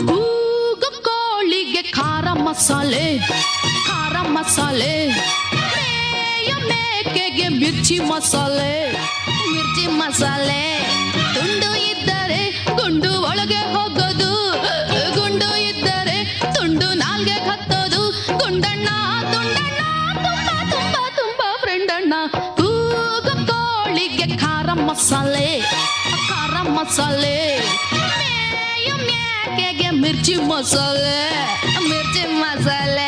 ಕೂಗು ಕೋಳಿಗೆ ಖಾರ ಮಸಾಲೆ ಖಾರ ಮಸಾಲೆ, ಮೇಕೆಗೆ ಮಿರ್ಚಿ ಮಸಾಲೆ ಮಿರ್ಚಿ ಮಸಾಲೆ. ತುಂಡು ಇದ್ದರೆ ಗುಂಡು ಒಳಗೆ ಹೋಗೋದು, ಗುಂಡು ಇದ್ದರೆ ತುಂಡು ನಾಲ್ಗೆ ಹತ್ತೋದು. ಗುಂಡಣ್ಣ ತುಂಡಣ್ಣ ತುಂಬಾ ತುಂಬಾ ತುಂಬಾ ಫ್ರೆಂಡ್ ಅಣ್ಣ. ಕೂಗು ಕೋಳಿಗೆ ಖಾರ ಮಸಾಲೆ ಖಾರ ಮಸಾಲೆ, ಮೇಕೆಗೆ ಮಿರ್ಚಿ ಮಸಾಲೆ ಮಿರ್ಚಿ ಮಸಾಲೆ.